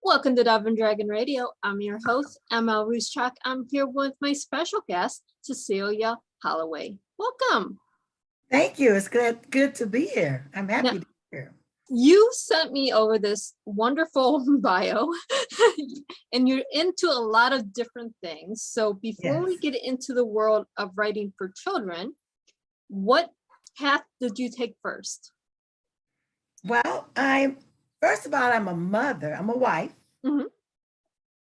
Welcome to Dove and Dragon Radio. I'm your host, ML Ruscak. I'm here with my special guest, Cecelia Holloway. Welcome. Thank you. It's good to be here. I'm happy to be here. You sent me over this wonderful bio and you're into a lot of different things. So before we get into the world of writing for children, what path did you take first? Well, first of all, I'm a mother. I'm a wife. Mm-hmm.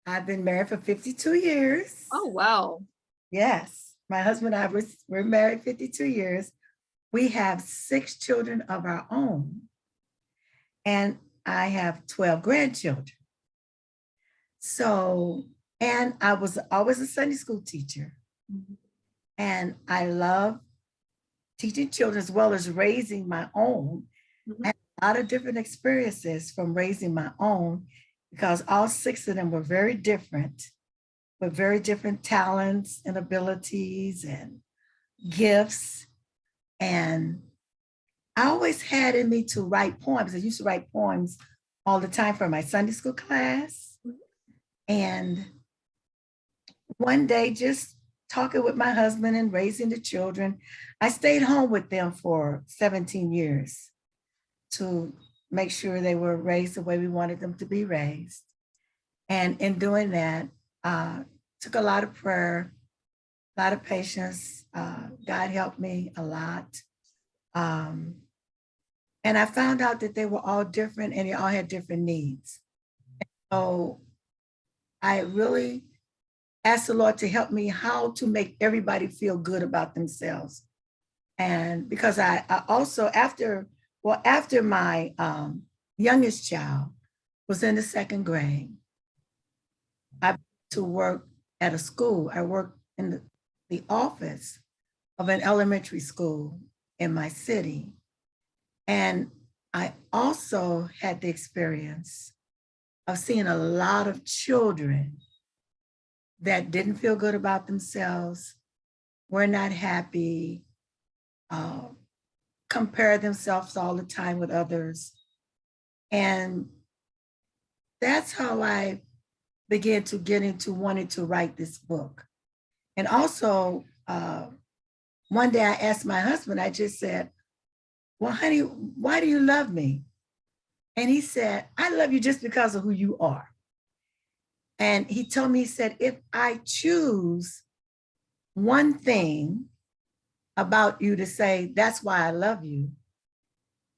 I've been married for 52 years. Oh, wow. Yes. My husband and I we're married 52 years. We have 6 children of our own. And I have 12 grandchildren. So, and I was always a Sunday school teacher. Mm-hmm. And I love teaching children as well as raising my own. Mm-hmm. I had a lot of different experiences from raising my own because all 6 of them were very different, with very different talents and abilities and gifts. And I always had in me to write poems. I used to write poems all the time for my Sunday school class. And one day, just talking with my husband and raising the children, I stayed home with them for 17 years to make sure they were raised the way we wanted them to be raised. And in doing that, took a lot of prayer, a lot of patience. God helped me a lot. And I found out that they were all different and they all had different needs. And so I really asked the Lord to help me how to make everybody feel good about themselves. And because I also, after my youngest child was in the 2nd grade, I went to work at a school. I worked in the office of an elementary school in my city. And I also had the experience of seeing a lot of children that didn't feel good about themselves, were not happy, compare themselves all the time with others. And that's how I began to get into wanting to write this book. And also, one day I asked my husband, I just said, well, honey, why do you love me? And he said, I love you just because of who you are. And he told me, he said, if I choose one thing about you to say, that's why I love you,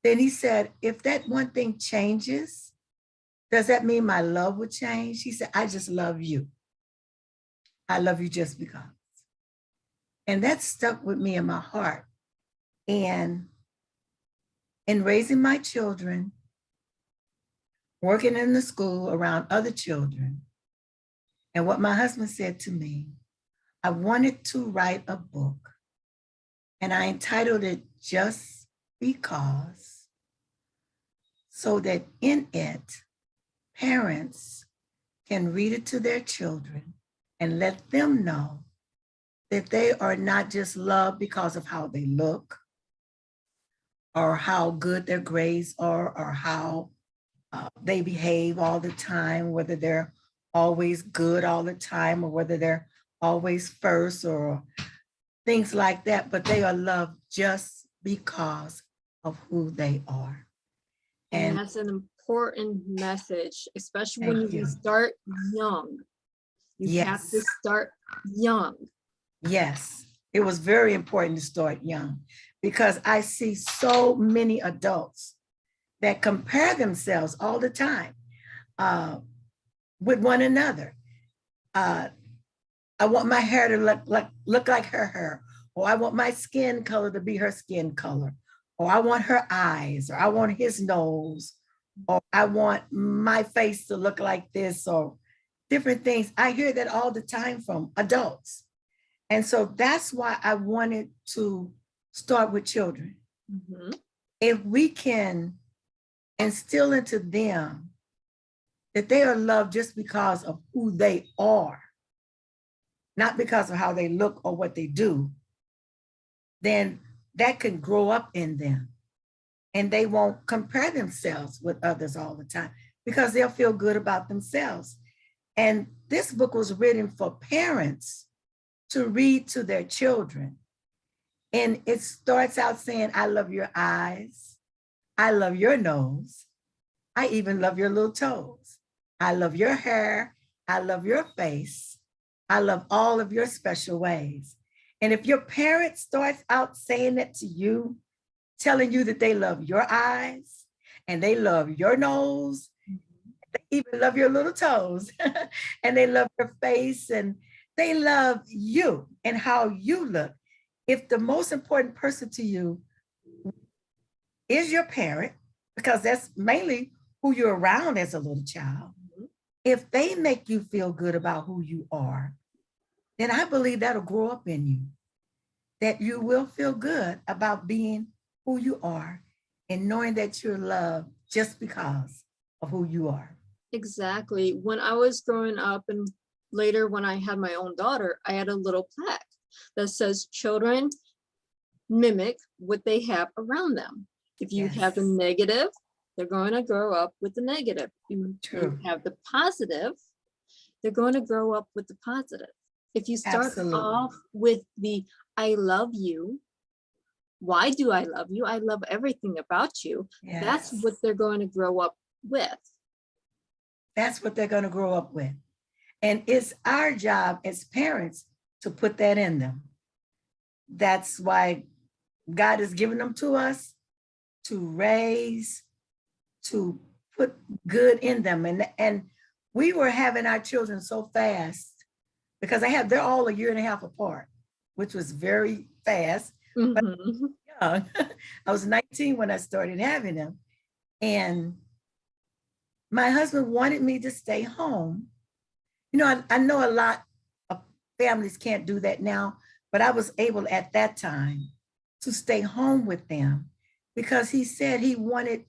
then he said, if that one thing changes, does that mean my love would change? He said, I just love you. I love you just because. And that stuck with me in my heart. And in raising my children, working in the school around other children, and what my husband said to me, I wanted to write a book. And I entitled it Just Because, so that in it, parents can read it to their children and let them know that they are not just loved because of how they look, or how good their grades are, or how they behave all the time, whether they're always good all the time, or whether they're always first, or things like that, but they are loved just because of who they are. And that's an important message, especially when you start young. You have to start young. Yes, it was very important to start young, because I see so many adults that compare themselves all the time with one another. I want my hair to look like her hair, or I want my skin color to be her skin color, or I want her eyes, or I want his nose, or I want my face to look like this, or different things. I hear that all the time from adults. And so that's why I wanted to start with children. Mm-hmm. If we can instill into them that they are loved just because of who they are, not because of how they look or what they do, then that can grow up in them and they won't compare themselves with others all the time, because they'll feel good about themselves. And this book was written for parents to read to their children. And it starts out saying, I love your eyes. I love your nose. I even love your little toes. I love your hair. I love your face. I love all of your special ways. And if your parent starts out saying that to you, telling you that they love your eyes and they love your nose, they even love your little toes and they love your face and they love you and how you look. If the most important person to you is your parent, because that's mainly who you're around as a little child, if they make you feel good about who you are, then I believe that'll grow up in you, that you will feel good about being who you are and knowing that you're loved just because of who you are. Exactly. When I was growing up and later when I had my own daughter, I had a little plaque that says children mimic what they have around them. If you have the negative, they're going to grow up with the negative. You have the positive, they're going to grow up with the positive. If you start off with the I love you, why do I love you? I love everything about you. That's what they're going to grow up with. That's what they're going to grow up with. And it's our job as parents to put that in them. That's why God has given them to us to raise, to put good in them. And we were having our children so fast because they're all a year and a half apart, which was very fast. But young. I was 19 when I started having them. And my husband wanted me to stay home. You know, I know a lot of families can't do that now, but I was able at that time to stay home with them because he said he wanted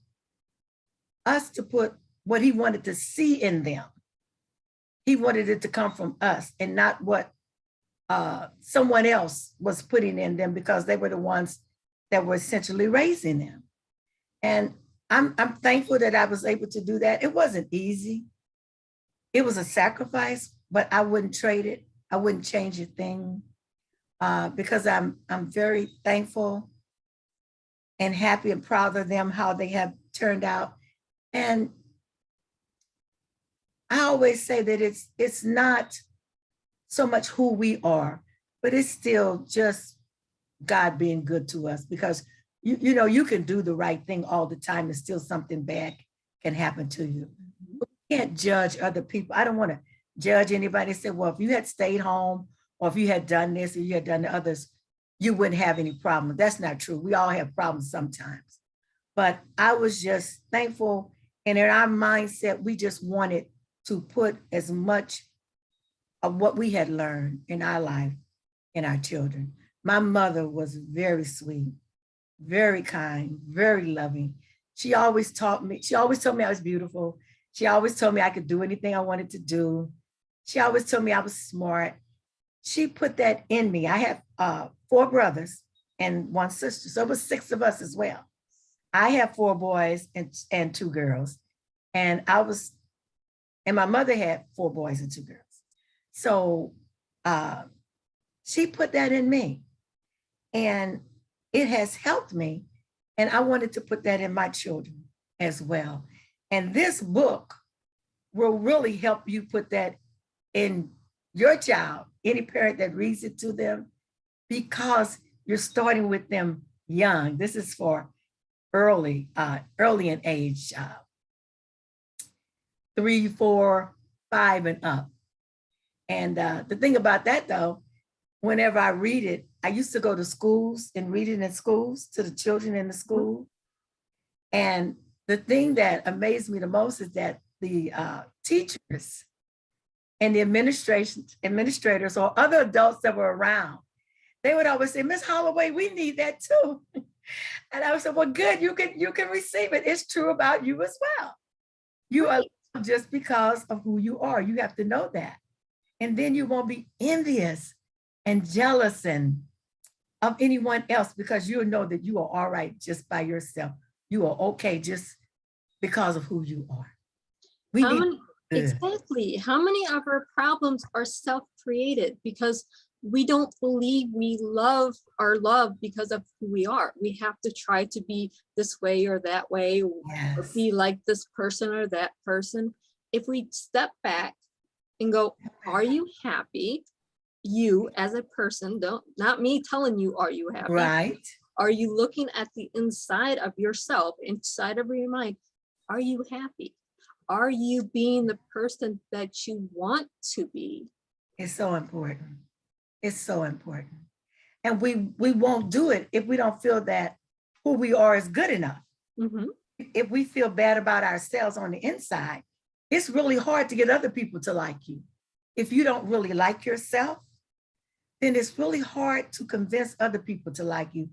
us to put what he wanted to see in them. He wanted it to come from us and not what someone else was putting in them because they were the ones that were essentially raising them. And I'm thankful that I was able to do that. It wasn't easy. It was a sacrifice, but I wouldn't trade it. I wouldn't change a thing because I'm very thankful and happy and proud of them, how they have turned out. And I always say that it's not so much who we are, but it's still just God being good to us because you know, you can do the right thing all the time and still something bad can happen to you. You can't judge other people. I don't want to judge anybody and say, well, if you had stayed home or if you had done this or you had done the others, you wouldn't have any problem. That's not true. We all have problems sometimes. But I was just thankful. And in our mindset, we just wanted to put as much of what we had learned in our life in our children. My mother was very sweet, very kind, very loving. She always told me I was beautiful. She always told me I could do anything I wanted to do. She always told me I was smart. She put that in me. I have 4 brothers and 1 sister. So it was 6 of us as well. I have 4 boys and 2 girls. And my mother had 4 boys and 2 girls. So she put that in me. And it has helped me. And I wanted to put that in my children as well. And this book will really help you put that in your child, any parent that reads it to them, because you're starting with them young. This is for early in age, 3, 4, 5 and up. And the thing about that though, whenever I read it, I used to go to schools and read it in schools to the children in the school. And the thing that amazed me the most is that the teachers and the administrators or other adults that were around, they would always say, Miss Holloway, we need that too. And I would say, well, good, you can receive it. It's true about you as well. You are loved just because of who you are. You have to know that. And then you won't be envious and jealous and of anyone else because you'll know that you are all right just by yourself. You are okay just because of who you are. We How need many, good. exactly, how many of our problems are self-created because we don't believe we love our love because of who we are. We have to try to be this way or that way, or Yes. be like this person or that person. If we step back and go, are you happy? You as a person, not me telling you, are you happy? Right. Are you looking at the inside of yourself, inside of your mind? Are you happy? Are you being the person that you want to be? It's so important. It's so important. And we won't do it if we don't feel that who we are is good enough. Mm-hmm. If we feel bad about ourselves on the inside, it's really hard to get other people to like you. If you don't really like yourself, then it's really hard to convince other people to like you,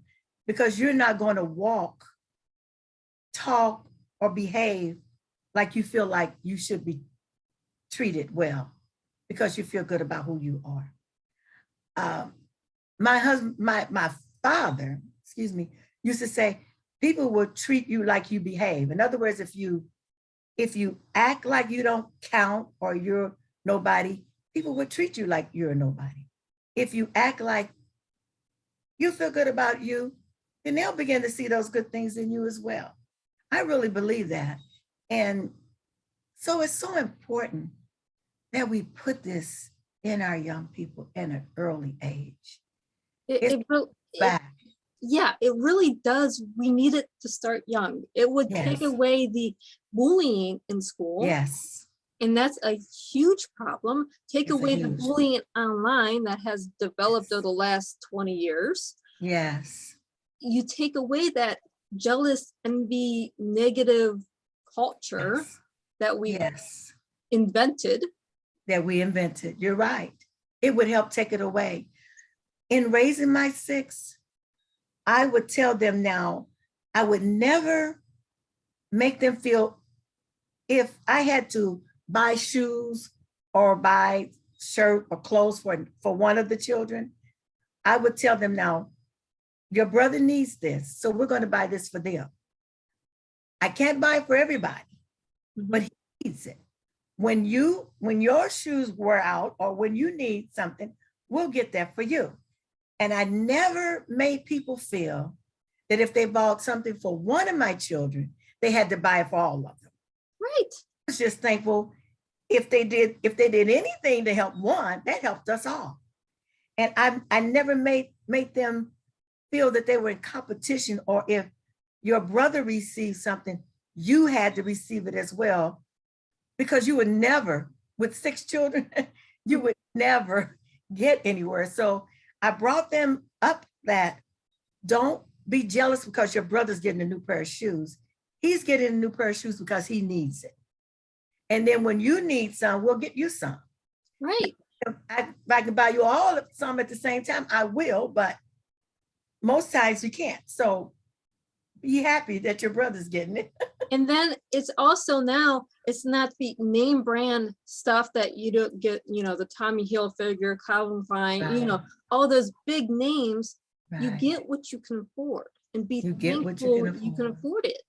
because you're not going to walk, talk, or behave like you feel like you should be treated well because you feel good about who you are. My husband, my father, excuse me, used to say, people will treat you like you behave. In other words, if you act like you don't count or you're nobody, people will treat you like you're a nobody. If you act like you feel good about you, then they'll begin to see those good things in you as well. I really believe that. And so it's so important that we put this in our young people in an early age. Yeah, it really does. We need it to start young. It would take away the bullying in school. Yes. And that's a huge problem. Take away the bullying online that has developed over the last 20 years. Yes. You take away that jealous, envy, negative culture that we invented. That we invented. You're right. It would help take it away. In raising my 6, I would tell them now, I would never make them feel, if I had to buy shoes or buy shirt or clothes for one of the children, I would tell them now, your brother needs this, so we're going to buy this for them. I can't buy it for everybody, but he needs it. When your shoes wear out or when you need something, we'll get that for you. And I never made people feel that if they bought something for one of my children, they had to buy it for all of them. Right. I was just thankful if they did anything to help one, that helped us all. And I never made them feel that they were in competition, or if your brother received something, you had to receive it as well, because you would never, with 6 children, you would never get anywhere. So I brought them up that don't be jealous because your brother's getting a new pair of shoes. He's getting a new pair of shoes because he needs it. And then when you need some, we'll get you some. Right. If I can buy you all some at the same time, I will, but most times you can't. So be happy that your brother's getting it. And then it's also now, it's not the name brand stuff that you don't get, the Tommy Hilfiger, Calvin Klein, all those big names. You get what you can afford, and be thankful you can afford it.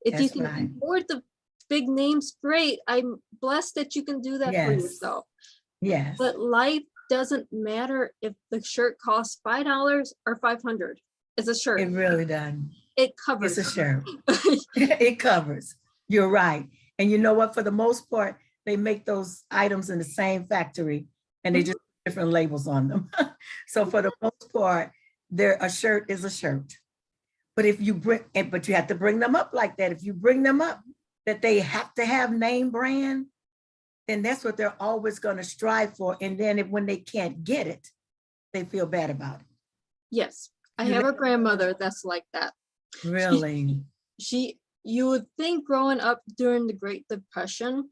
If you can afford the big names, great. I'm blessed that you can do that for yourself. Yes. But life doesn't matter if the shirt costs $5 or $500. It's a shirt. It really doesn't. It covers. It's a shirt. It covers. You're right. And you know what? For the most part, they make those items in the same factory, and they just put different labels on them. So for the most part, a shirt is a shirt. But if you but you have to bring them up like that. If you bring them up that they have to have name brand, then that's what they're always going to strive for. And then when they can't get it, they feel bad about it. Yes. I have a grandmother that's like that. Really? You would think growing up during the Great Depression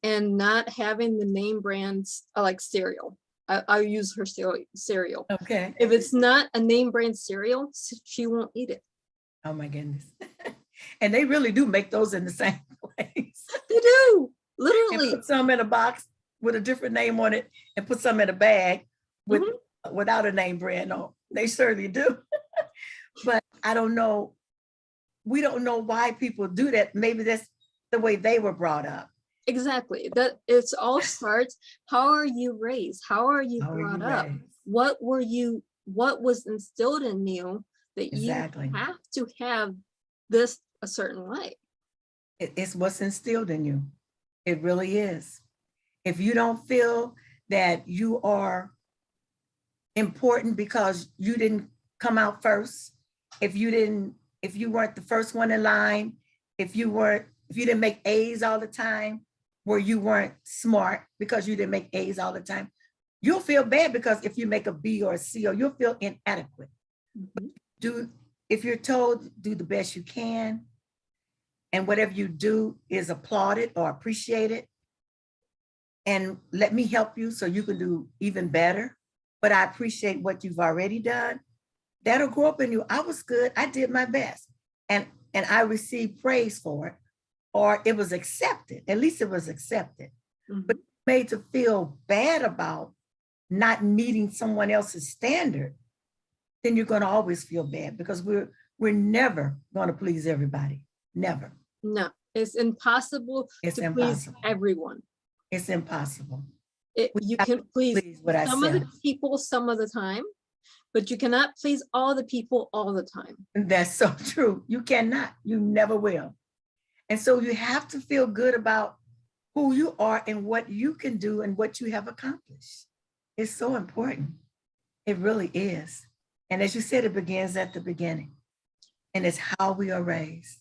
and not having the name brands like cereal. I'll use her cereal. Okay. If it's not a name brand cereal, she won't eat it. Oh my goodness. And they really do make those in the same place. They do, literally. And put some in a box with a different name on it, and put some in a bag without a name brand on. They certainly do. But I don't know. We don't know why people do that. Maybe that's the way they were brought up. Exactly. That it's all starts, how are you raised? How are you How are brought you up? raised? What was instilled in you that Exactly. you have to have this a certain way? It's what's instilled in you. It really is. If you don't feel that you are important because you didn't come out first, if you weren't the first one in line, if you didn't make A's all the time, where you weren't smart because you didn't make A's all the time, you'll feel bad because if you make a B or a C, or you'll feel inadequate. If you're told, do the best you can, and whatever you do is applauded or appreciated, and let me help you so you can do even better, but I appreciate what you've already done, that'll grow up in you. I was good, I did my best, and I received praise for it, or it was accepted. At least it was accepted. But made to feel bad about not meeting someone else's standard, then you're going to always feel bad, because we're never going to please everybody. Never. No, it's impossible to please everyone. It's impossible. You can please some of the people some of the time, but you cannot please all the people all the time. That's so true. You cannot. You never will. And so you have to feel good about who you are and what you can do and what you have accomplished. It's so important. It really is. And as you said, it begins at the beginning. And it's how we are raised.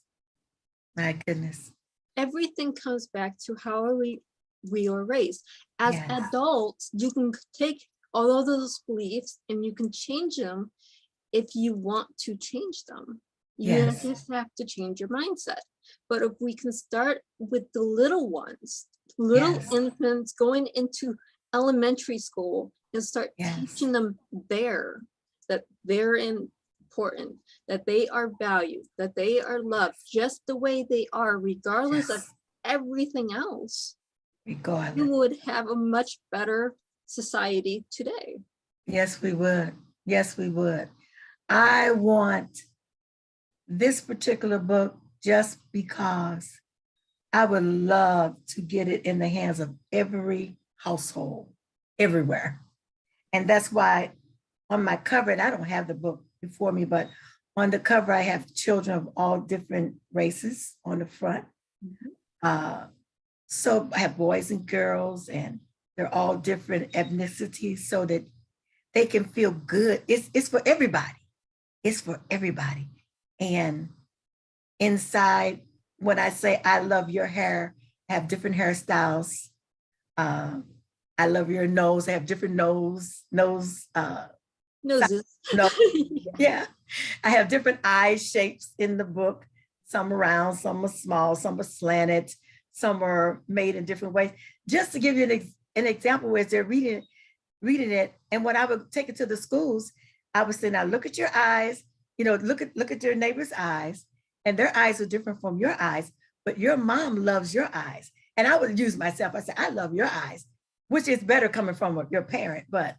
My goodness. Everything comes back to how we are raised. As adults, you can take all of those beliefs and you can change them if you want to change them. You just have to change your mindset. But if we can start with the little ones, little infants going into elementary school, and start teaching them there that they're important, that they are valued, that they are loved just the way they are, regardless of everything else, you would have a much better society today. Yes, we would. Yes, we would. I want this particular book just because I would love to get it in the hands of every household, everywhere. And that's why on my cover, and I don't have the book before me, but on the cover, I have children of all different races on the front. So I have boys and girls, and they're all different ethnicities, so that they can feel good. It's for everybody. It's for everybody. And inside, when I say, I love your hair, I have different hairstyles. I love your nose, I have different noses. Yeah, I have different eye shapes in the book. Some are round, some are small, some are slanted, some are made in different ways. Just to give you an example, where they're reading it, and when I would take it to the schools, I would say, now look at your eyes, look at your neighbor's eyes, and their eyes are different from your eyes, but your mom loves your eyes. And I would use myself, I say, I love your eyes, which is better coming from your parent, but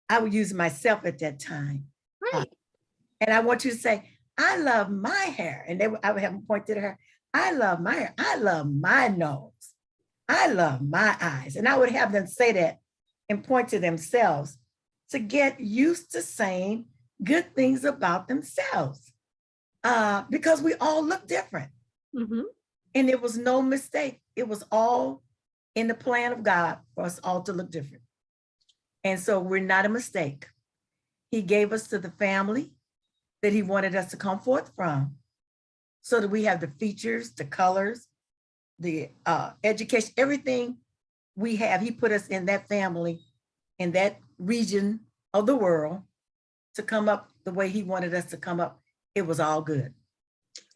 I would use myself at that time. Right. And I want you to say, I love my hair. And I would have them point to the hair. I love my hair. I love my nose. I love my eyes. And I would have them say that and point to themselves to get used to saying good things about themselves. Because we all look different. And it was no mistake. It was all in the plan of God for us all to look different. And so we're not a mistake. He gave us to the family that he wanted us to come forth from, so that we have the features, the colors, the education, everything we have. He put us in that family, in that region of the world, to come up the way he wanted us to come up. It was all good.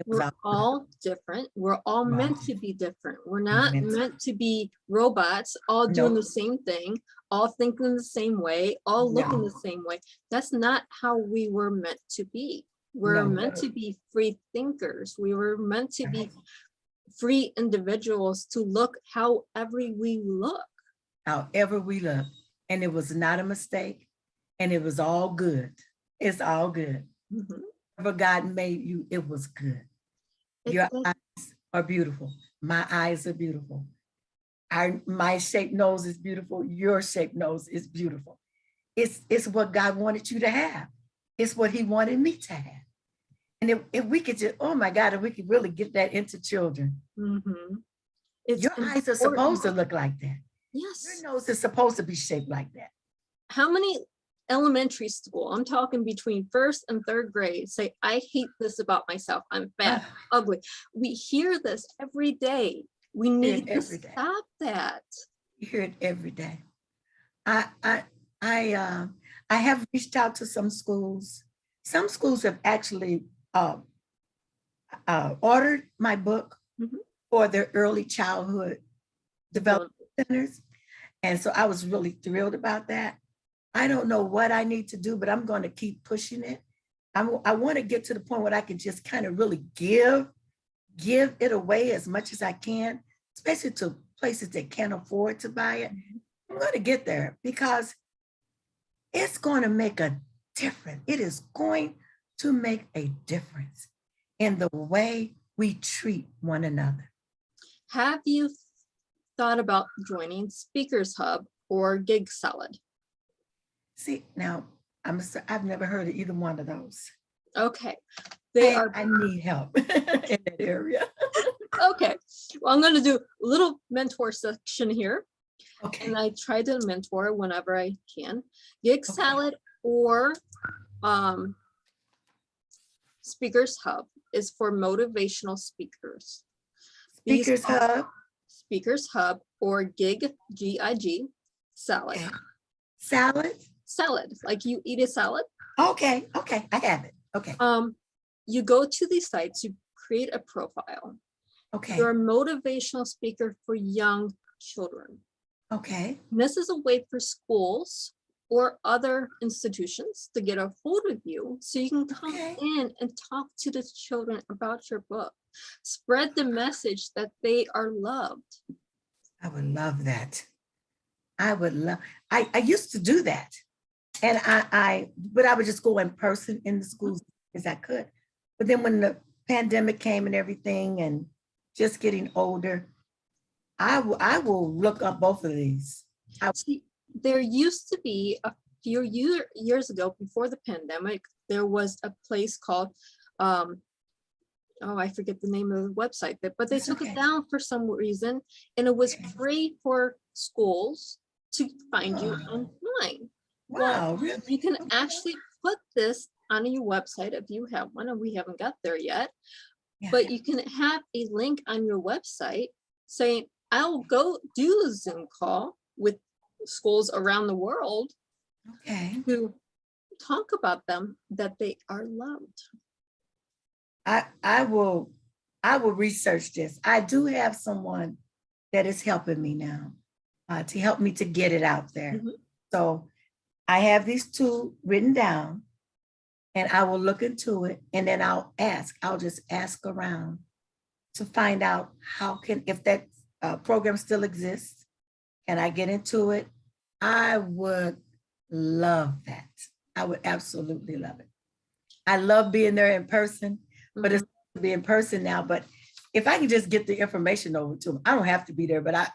We're all different. We're all meant to be different. We're not meant to be robots, all doing the same thing, all thinking the same way, all looking the same way. That's not how we were meant to be. We're meant to be free thinkers. We were meant to be free individuals, to look however we look. However we look. And it was not a mistake. And it was all good. It's all good. Whatever God made you, it was good. Your eyes are beautiful. My eyes are beautiful. my shaped nose is beautiful. Your shaped nose is beautiful. It's what God wanted you to have. It's what he wanted me to have. And if we could just, oh my God, if we could really get that into children. Your eyes are supposed to look like that. Yes. Your nose is supposed to be shaped like that. How many elementary school, I'm talking between 1st and 3rd grade, say, I hate this about myself. I'm fat, ugly. We hear this every day. We need to stop that. You hear it every day. I have reached out to some schools. Some schools have actually ordered my book for their early childhood development centers. And so I was really thrilled about that. I don't know what I need to do, but I'm going to keep pushing it. I want to get to the point where I can just kind of really give it away as much as I can, especially to places that can't afford to buy it. I'm going to get there because it's going to make a difference. It is going to make a difference in the way we treat one another. Have you thought about joining Speakers Hub or Gig Salad? See, now I've never heard of either one of those. Okay. I need help in that area. Okay. Well, I'm going to do a little mentor section here. Okay. And I try to mentor whenever I can. Gig Salad or Speakers Hub is for motivational speakers. Speakers Hub. Speakers Hub or Gig, G-I-G, Salad. Okay. Salad? Salad, like you eat a salad. Okay, okay, I have it. Okay. You go to these sites, you create a profile. Okay. You're a motivational speaker for young children. Okay. And this is a way for schools or other institutions to get a hold of you so you can come in and talk to the children about your book. Spread the message that they are loved. I would love that. I used to do that. And but I would just go in person in the schools as I could. But then when the pandemic came and everything and just getting older, I will look up both of these. See, there used to be a few years ago, before the pandemic, there was a place called, I forget the name of the website, but they took it down for some reason, and it was free for schools to find you online. Wow, well, really? You can actually put this on your website if you have one, and we haven't got there yet. But you can have a link on your website saying, I'll go do a Zoom call with schools around the world to talk about them, that they are loved. I will research this. I do have someone that is helping me now to help me to get it out there. So I have these two written down, and I will look into it, and then I'll just ask around to find out if that program still exists, and I get into it. I would love that. I would absolutely love it. I love being there in person, but it's to be in person now. But if I can just get the information over to them, I don't have to be there, but I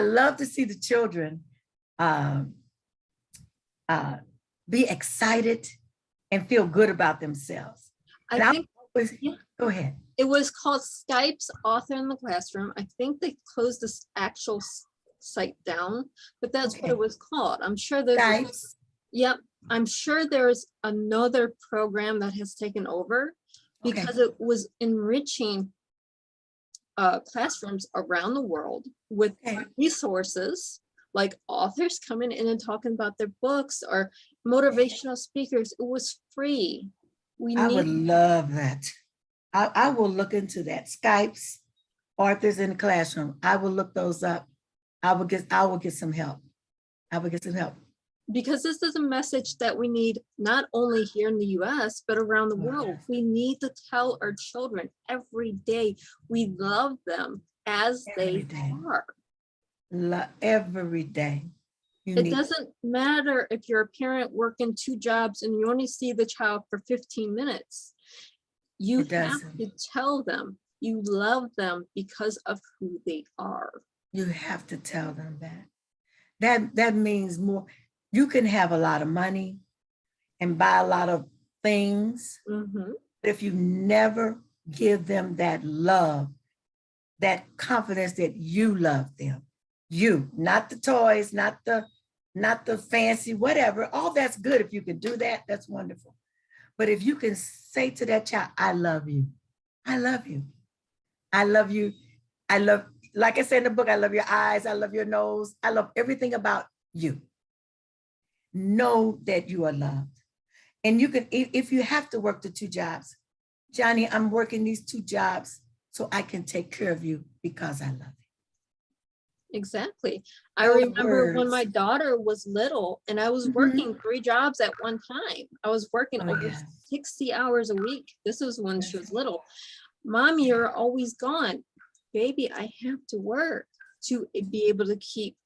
love to see the children be excited and feel good about themselves. Go ahead. It was called Skype's Author in the Classroom. I think they closed this actual site down, but that's what it was called. I'm sure there's I'm sure there's another program that has taken over, because it was enriching classrooms around the world with resources like authors coming in and talking about their books, or motivational speakers. It was free. I would love that. I will look into that. Skype's Authors in the Classroom. I will look those up. I will get some help. I will get some help. Because this is a message that we need not only here in the US, but around the world. We need to tell our children every day we love them as they are. Every day. It doesn't matter if you're a parent working 2 jobs and you only see the child for 15 minutes. You have to tell them you love them because of who they are. You have to tell them that. That means more. You can have a lot of money and buy a lot of things. Mm-hmm. But if you never give them that love, that confidence that you love them, you, not the toys, not the fancy, whatever, all that's good. If you can do that, that's wonderful. But if you can say to that child, I love you, I love you, I love you, I love, like I said in the book, I love your eyes, I love your nose, I love everything about you. Know that you are loved. And you can, if you have to work the 2 jobs, Johnny, I'm working these 2 jobs so I can take care of you because I love you. Exactly. I Those remember when words. my daughter was little and I was working 3 jobs at one time. I was working over yes. 60 hours a week. This was when she was little. Mommy, you're always gone. Baby, I have to work to be able to keep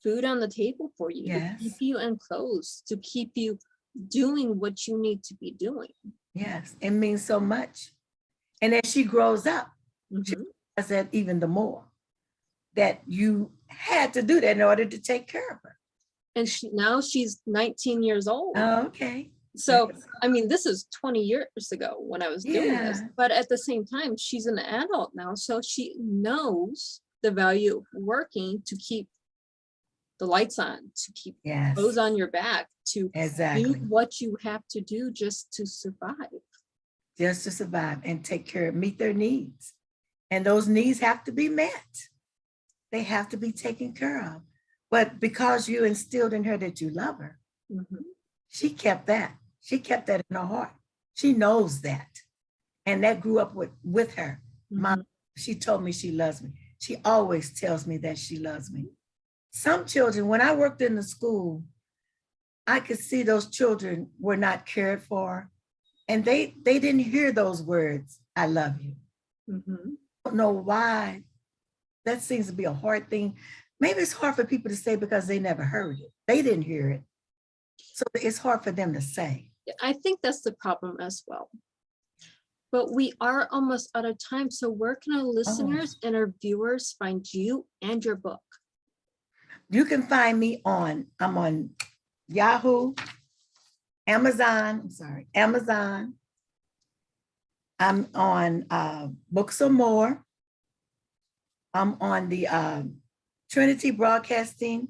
food on the table for you, Yes. to keep you enclosed, to keep you doing what you need to be doing. Yes, it means so much. And as she grows up, she does that even the more, that you had to do that in order to take care of her. And now she's 19 years old. Oh, okay. So, I mean, this is 20 years ago when I was doing this, but at the same time, she's an adult now. So she knows the value of working to keep the lights on, to keep clothes on your back, to do what you have to do just to survive. Just to survive and take care, meet their needs. And those needs have to be met. They have to be taken care of. But because you instilled in her that you love her, she kept that. She kept that in her heart. She knows that. And that grew up with her. Mom, she told me she loves me. She always tells me that she loves me. Some children, when I worked in the school, I could see those children were not cared for. And they didn't hear those words, I love you. I don't know why. That seems to be a hard thing. Maybe it's hard for people to say because they never heard it. They didn't hear it. So it's hard for them to say. I think that's the problem as well. But we are almost out of time. So where can our listeners and our viewers find you and your book? You can find me I'm on Yahoo, Amazon. I'm on Books or More. I'm on the Trinity Broadcasting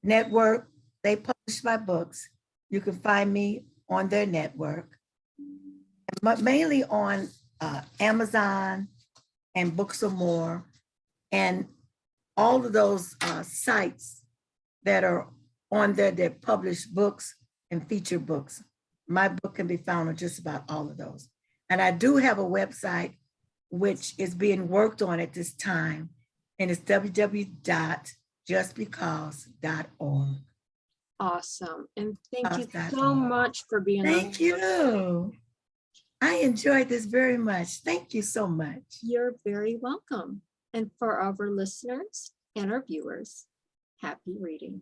Network. They publish my books. You can find me on their network, but mainly on Amazon and Books or More, and all of those sites that are on there that publish books and feature books. My book can be found on just about all of those. And I do have a website which is being worked on at this time, and it's www.justbecause.org. Awesome. And thank you so much for being on. Thank you. I enjoyed this very much. Thank you so much. You're very welcome. And for our listeners and our viewers, happy reading.